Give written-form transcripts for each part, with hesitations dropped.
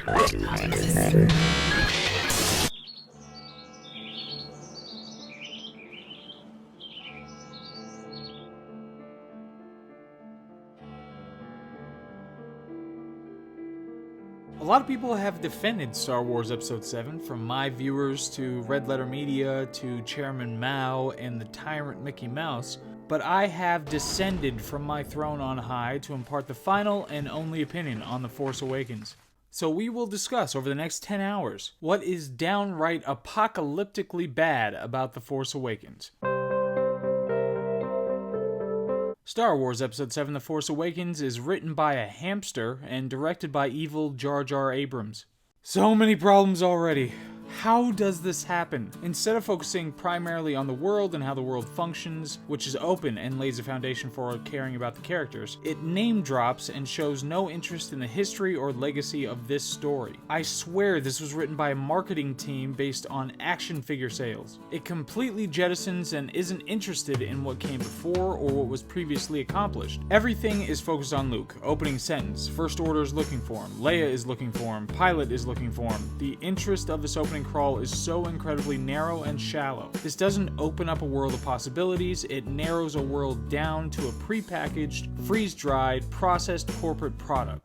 A lot of people have defended Star Wars Episode 7, from my viewers to Red Letter Media to Chairman Mao and the tyrant Mickey Mouse, but I have descended from my throne on high to impart the final and only opinion on The Force Awakens. So we will discuss over the next 10 hours what is downright apocalyptically bad about The Force Awakens. Star Wars Episode 7 The Force Awakens is written by a hamster and directed by evil Jar Jar Abrams. So many problems already. How does this happen? Instead of focusing primarily on the world and how the world functions, which is open and lays a foundation for caring about the characters, it name drops and shows no interest in the history or legacy of this story. I swear this was written by a marketing team based on action figure sales. It completely jettisons and isn't interested in what came before or what was previously accomplished. Everything is focused on Luke. Opening sentence, First Order is looking for him, Leia is looking for him, Pilot is looking for him. The interest of this opening crawl is so incredibly narrow and shallow. This doesn't open up a world of possibilities, it narrows a world down to a prepackaged, freeze-dried, processed corporate product.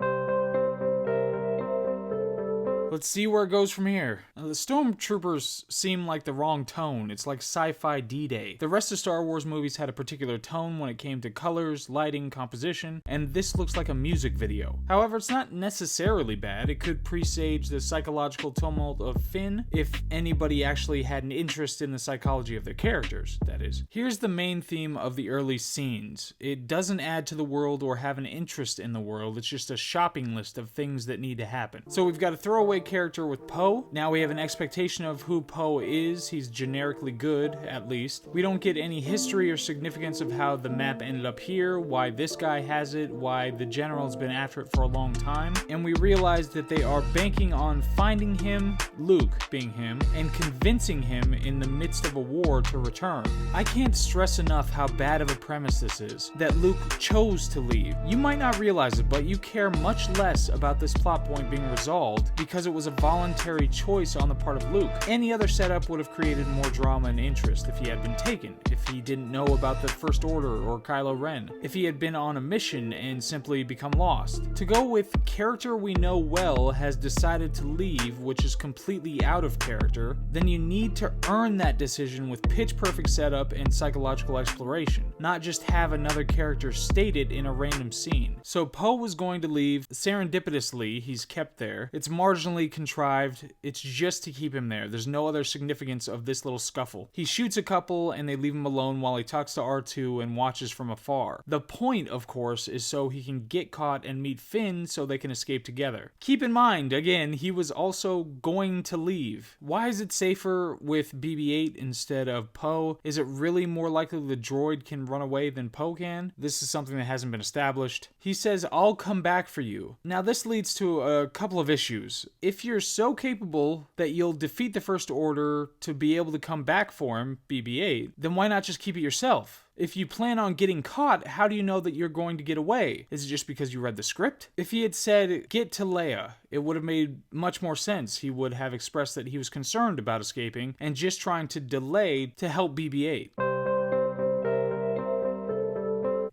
Let's see where it goes from here. Now, the Stormtroopers seem like the wrong tone. It's like sci-fi D-Day. The rest of Star Wars movies had a particular tone when it came to colors, lighting, composition, and this looks like a music video. However, it's not necessarily bad. It could presage the psychological tumult of Finn if anybody actually had an interest in the psychology of their characters, that is. Here's the main theme of the early scenes. It doesn't add to the world or have an interest in the world. It's just a shopping list of things that need to happen. So we've got a throwaway character with Poe. Now we have an expectation of who Poe is. He's generically good, at least. We don't get any history or significance of how the map ended up here, why this guy has it, why the general's been after it for a long time, and we realize that they are banking on finding him, Luke being him, and convincing him in the midst of a war to return. I can't stress enough how bad of a premise this is, that Luke chose to leave. You might not realize it, but you care much less about this plot point being resolved because it was a voluntary choice on the part of Luke. Any other setup would have created more drama and interest if he had been taken, if he didn't know about the First Order or Kylo Ren, if he had been on a mission and simply become lost. To go with character we know well has decided to leave, which is completely out of character, then you need to earn that decision with pitch perfect setup and psychological exploration, not just have another character state it in a random scene. So Poe was going to leave. Serendipitously, he's kept there. It's marginally contrived. It's just to keep him there. There's no other significance of this little scuffle. He shoots a couple and they leave him alone while he talks to R2 and watches from afar. The point, of course, is so he can get caught and meet Finn so they can escape together. Keep in mind, again, he was also going to leave. Why is it safer with BB-8 instead of Poe? Is it really more likely the droid can run away than Poe can? This is something that hasn't been established. He says, "I'll come back for you." Now this leads to a couple of issues. If you're so capable that you'll defeat the First Order to be able to come back for him, BB-8, then why not just keep it yourself? If you plan on getting caught, how do you know that you're going to get away? Is it just because you read the script? If he had said, "Get to Leia," it would have made much more sense. He would have expressed that he was concerned about escaping and just trying to delay to help BB-8.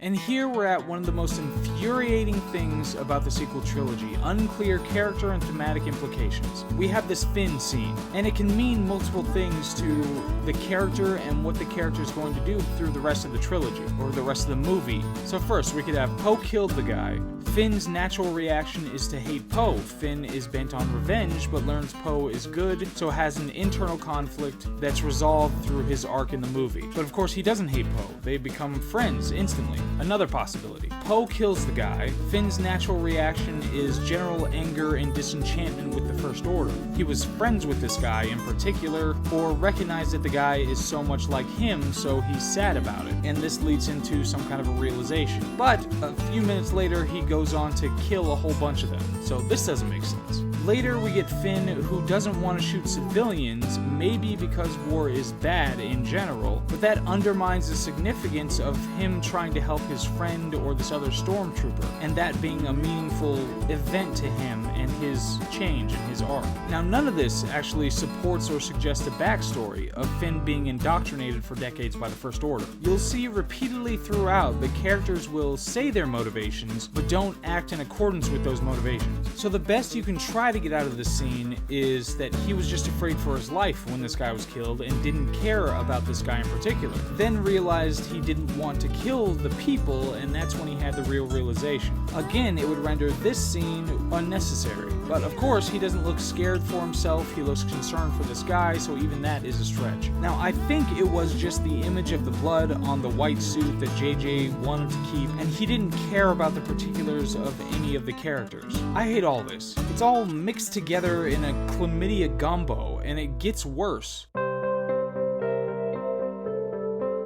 And here we're at one of the most infuriating things about the sequel trilogy: unclear character and thematic implications. We have this Finn scene, and it can mean multiple things to the character and what the character is going to do through the rest of the trilogy, or the rest of the movie. So first, we could have Poe killed the guy. Finn's natural reaction is to hate Poe. Finn is bent on revenge, but learns Poe is good, so has an internal conflict that's resolved through his arc in the movie. But of course, he doesn't hate Poe. They become friends instantly. Another possibility. Poe kills the guy. Finn's natural reaction is general anger and disenchantment with the First Order. He was friends with this guy in particular, or recognized that the guy is so much like him, so he's sad about it. And this leads into some kind of a realization. But a few minutes later, he goes on to kill a whole bunch of them. So this doesn't make sense. Later, we get Finn, who doesn't want to shoot civilians, maybe because war is bad in general, but that undermines the significance of him trying to help his friend or this other stormtrooper, and that being a meaningful event to him and his change and his arc. Now, none of this actually supports or suggests a backstory of Finn being indoctrinated for decades by the First Order. You'll see repeatedly throughout the characters will say their motivations, but don't act in accordance with those motivations. So the best you can try to get out of this scene is that he was just afraid for his life when this guy was killed and didn't care about this guy in particular. Then realized he didn't want to kill the people, and that's when he had the real realization. Again, it would render this scene unnecessary. But of course, he doesn't look scared for himself, he looks concerned for this guy, so even that is a stretch. Now, I think it was just the image of the blood on the white suit that JJ wanted to keep, and he didn't care about the particulars of any of the characters. I hate all this. It's all mixed together in a chlamydia gumbo, and it gets worse.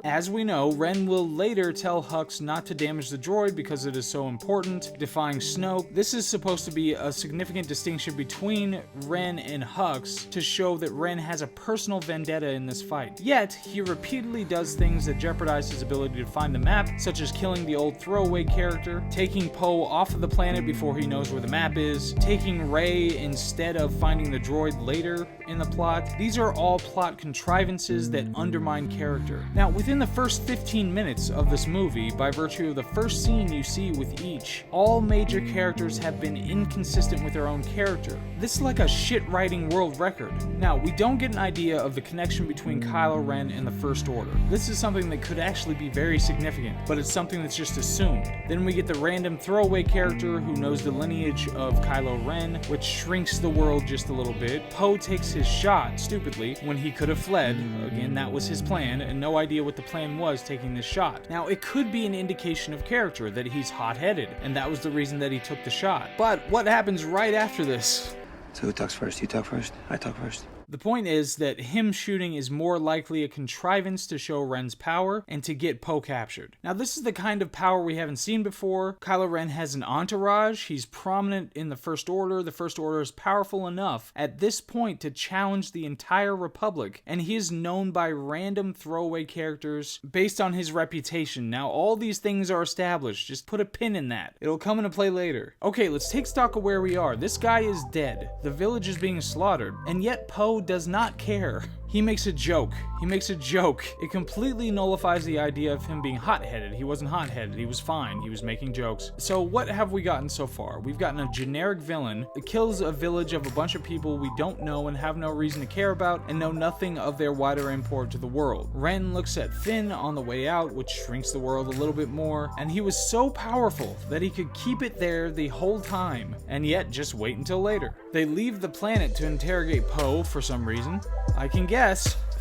As we know, Ren will later tell Hux not to damage the droid because it is so important, defying Snoke. This is supposed to be a significant distinction between Ren and Hux to show that Ren has a personal vendetta in this fight. Yet, he repeatedly does things that jeopardize his ability to find the map, such as killing the old throwaway character, taking Poe off of the planet before he knows where the map is, taking Rey instead of finding the droid later in the plot. These are all plot contrivances that undermine character. Now, within the first 15 minutes of this movie, by virtue of the first scene you see with each, all major characters have been inconsistent with their own character. This is like a shit-writing world record. Now, we don't get an idea of the connection between Kylo Ren and the First Order. This is something that could actually be very significant, but it's something that's just assumed. Then we get the random throwaway character who knows the lineage of Kylo Ren, which shrinks the world just a little bit. Poe takes his shot, stupidly, when he could have fled. Again, that was his plan, and no idea what the plan was taking this shot. Now, it could be an indication of character, that he's hot-headed, and that was the reason that he took the shot. But what happens right after this? So who talks first? You talk first? I talk first. The point is that him shooting is more likely a contrivance to show Ren's power and to get Poe captured. Now, this is the kind of power we haven't seen before. Kylo Ren has an entourage. He's prominent in the First Order. The First Order is powerful enough at this point to challenge the entire Republic, and he is known by random throwaway characters based on his reputation. Now, all these things are established. Just put a pin in that. It'll come into play later. Okay, let's take stock of where we are. This guy is dead. The village is being slaughtered, and yet Poe does not care. He makes a joke. It completely nullifies the idea of him being hot-headed. He wasn't hot-headed. He was fine. He was making jokes. So what have we gotten so far? We've gotten a generic villain that kills a village of a bunch of people we don't know and have no reason to care about and know nothing of their wider import to the world. Ren looks at Finn on the way out, which shrinks the world a little bit more, and he was so powerful that he could keep it there the whole time, and yet just wait until later. They leave the planet to interrogate Poe for some reason. I can guess.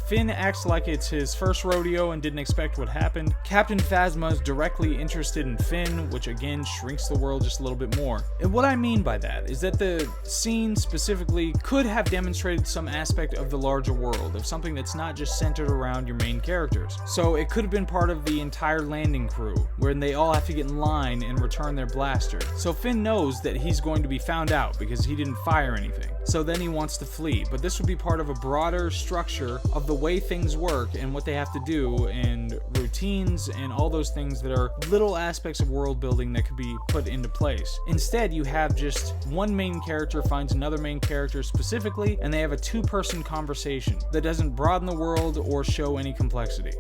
Finn acts like it's his first rodeo and didn't expect what happened. Captain Phasma is directly interested in Finn, which again shrinks the world just a little bit more. And what I mean by that is that the scene specifically could have demonstrated some aspect of the larger world, of something that's not just centered around your main characters. So it could have been part of the entire landing crew, where they all have to get in line and return their blaster. So Finn knows that he's going to be found out because he didn't fire anything. So then he wants to flee, but this would be part of a broader structure of the way things work and what they have to do and routines and all those things that are little aspects of world building that could be put into place. Instead, you have just one main character finds another main character specifically, and they have a two-person conversation that doesn't broaden the world or show any complexity.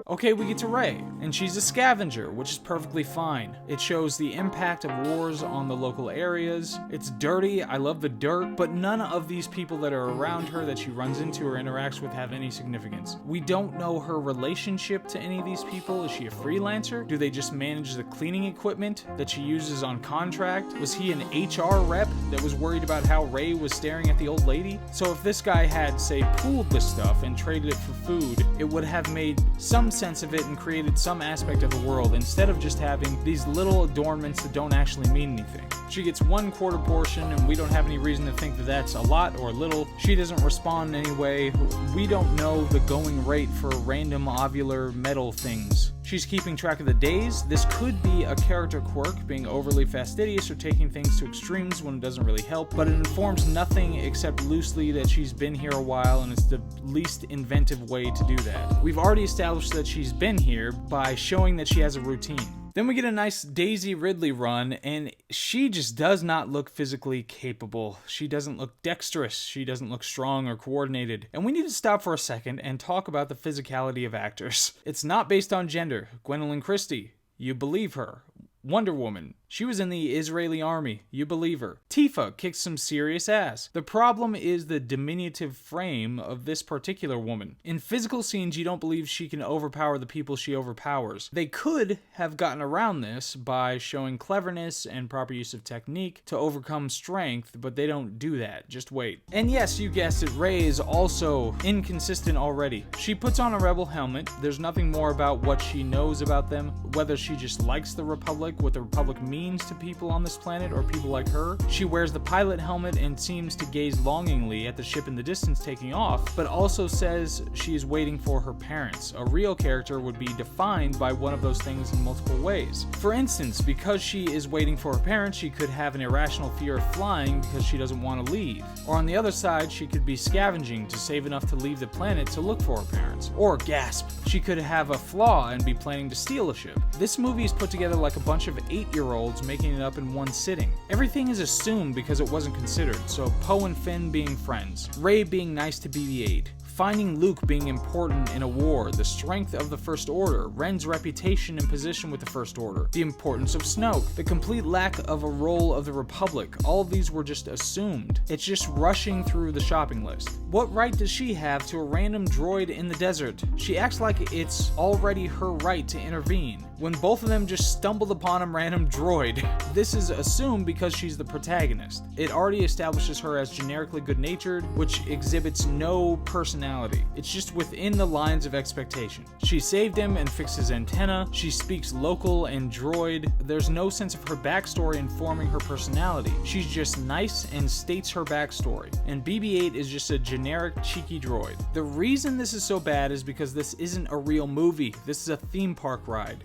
Okay, we get to Rey, and she's a scavenger, which is perfectly fine. It shows the impact of wars on the local areas. It's dirty, I love the dirt, but none of these people that are around her that she runs into or interacts with have any significance. We don't know her relationship to any of these people. Is she a freelancer? Do they just manage the cleaning equipment that she uses on contract? Was he an HR rep that was worried about how Rey was staring at the old lady? So if this guy had, say, pooled this stuff and traded it for food, it would have made some sense of it and created some aspect of the world instead of just having these little adornments that don't actually mean anything. She gets 1/4 portion, and we don't have any reason to think that that's a lot or little. She doesn't respond in any way. We don't know the going rate for random ovular metal things. She's keeping track of the days. This could be a character quirk, being overly fastidious or taking things to extremes when it doesn't really help, but it informs nothing except loosely that she's been here a while, and it's the least inventive way to do that. We've already established that she's been here by showing that she has a routine. Then we get a nice Daisy Ridley run, and she just does not look physically capable. She doesn't look dexterous. She doesn't look strong or coordinated. And we need to stop for a second and talk about the physicality of actors. It's not based on gender. Gwendolyn Christie, you believe her. Wonder Woman, she was in the Israeli army, you believe her. Tifa kicks some serious ass. The problem is the diminutive frame of this particular woman. In physical scenes, you don't believe she can overpower the people she overpowers. They could have gotten around this by showing cleverness and proper use of technique to overcome strength, but they don't do that. Just wait. And yes, you guessed it, Rey is also inconsistent already. She puts on a rebel helmet. There's nothing more about what she knows about them, whether she just likes the Republic, what the Republic means to people on this planet or people like her. She wears the pilot helmet and seems to gaze longingly at the ship in the distance taking off, but also says she is waiting for her parents. A real character would be defined by one of those things in multiple ways. For instance, because she is waiting for her parents, she could have an irrational fear of flying because she doesn't want to leave. Or on the other side, she could be scavenging to save enough to leave the planet to look for her parents. Or, gasp, she could have a flaw and be planning to steal a ship. This movie is put together like a bunch of 8-year-olds making it up in one sitting. Everything is assumed because it wasn't considered, so Poe and Finn being friends, Rey being nice to BB-8, finding Luke being important in a war, the strength of the First Order, Ren's reputation and position with the First Order, the importance of Snoke, the complete lack of a role of the Republic. All of these were just assumed. It's just rushing through the shopping list. What right does she have to a random droid in the desert? She acts like it's already her right to intervene, when both of them just stumbled upon a random droid. This is assumed because she's the protagonist. It already establishes her as generically good-natured, which exhibits no personality. It's just within the lines of expectation. She saved him and fixed his antenna. She speaks local and droid. There's no sense of her backstory informing her personality. She's just nice and states her backstory. And BB-8 is just a generic cheeky droid. The reason this is so bad is because this isn't a real movie. This is a theme park ride.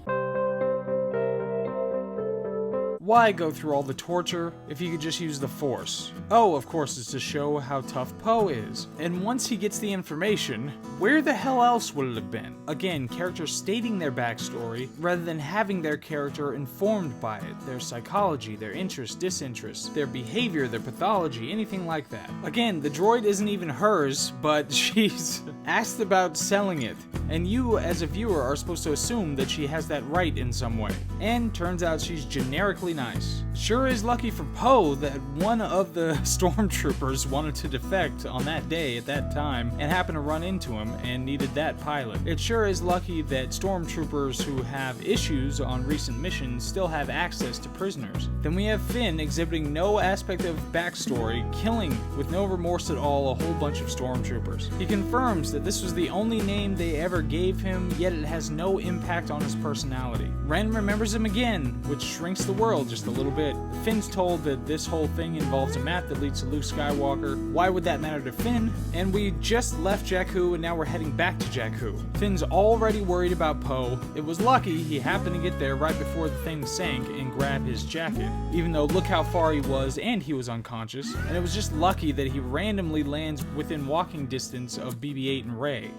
Why go through all the torture if you could just use the Force? Oh, of course, it's to show how tough Poe is. And once he gets the information, where the hell else would it have been? Again, characters stating their backstory rather than having their character informed by it, their psychology, their interest, disinterest, their behavior, their pathology, anything like that. Again, the droid isn't even hers, but she's asked about selling it. And you, as a viewer, are supposed to assume that she has that right in some way. And turns out she's generically nice. Sure is lucky for Poe that one of the stormtroopers wanted to defect on that day at that time and happened to run into him and needed that pilot. It sure is lucky that stormtroopers who have issues on recent missions still have access to prisoners. Then we have Finn exhibiting no aspect of backstory, killing with no remorse at all a whole bunch of stormtroopers. He confirms that this was the only name they ever gave him, yet it has no impact on his personality. Ren remembers him again, which shrinks the world just a little bit. Finn's told that this whole thing involves a map that leads to Luke Skywalker. Why would that matter to Finn? And we just left Jakku and now we're heading back to Jakku. Finn's already worried about Poe. It was lucky he happened to get there right before the thing sank and grab his jacket, even though look how far he was and he was unconscious. And it was just lucky that he randomly lands within walking distance of BB-8 and Rey.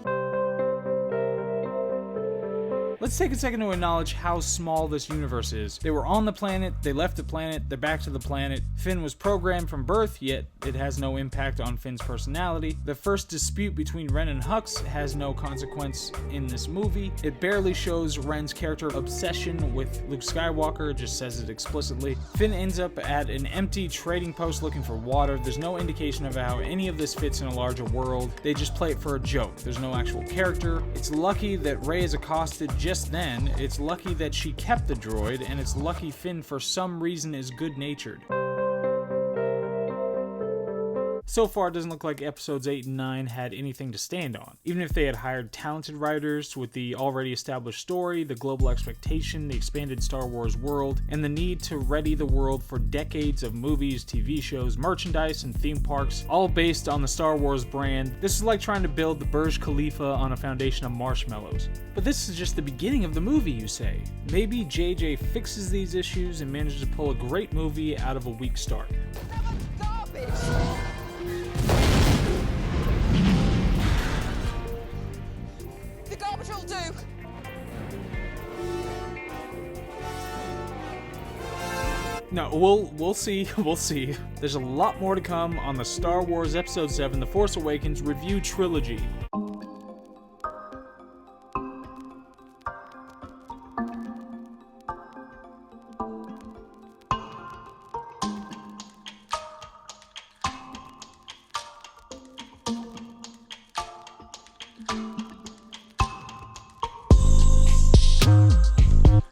Let's take a second to acknowledge how small this universe is. They were on the planet, they left the planet, they're back to the planet. Finn was programmed from birth, yet it has no impact on Finn's personality. The first dispute between Ren and Hux has no consequence in this movie. It barely shows Ren's character obsession with Luke Skywalker, just says it explicitly. Finn ends up at an empty trading post looking for water. There's no indication of how any of this fits in a larger world. They just play it for a joke. There's no actual character. It's lucky that Rey is accosted just then. It's lucky that she kept the droid, and it's lucky Finn for some reason is good-natured. So far, it doesn't look like episodes 8 and 9 had anything to stand on. Even if they had hired talented writers with the already established story, the global expectation, the expanded Star Wars world, and the need to ready the world for decades of movies, TV shows, merchandise, and theme parks, all based on the Star Wars brand, this is like trying to build the Burj Khalifa on a foundation of marshmallows. But this is just the beginning of the movie, you say. Maybe JJ fixes these issues and manages to pull a great movie out of a weak start. Garbage! The garbage will do! No, we'll see, we'll see. There's a lot more to come on the Star Wars Episode 7 The Force Awakens review trilogy.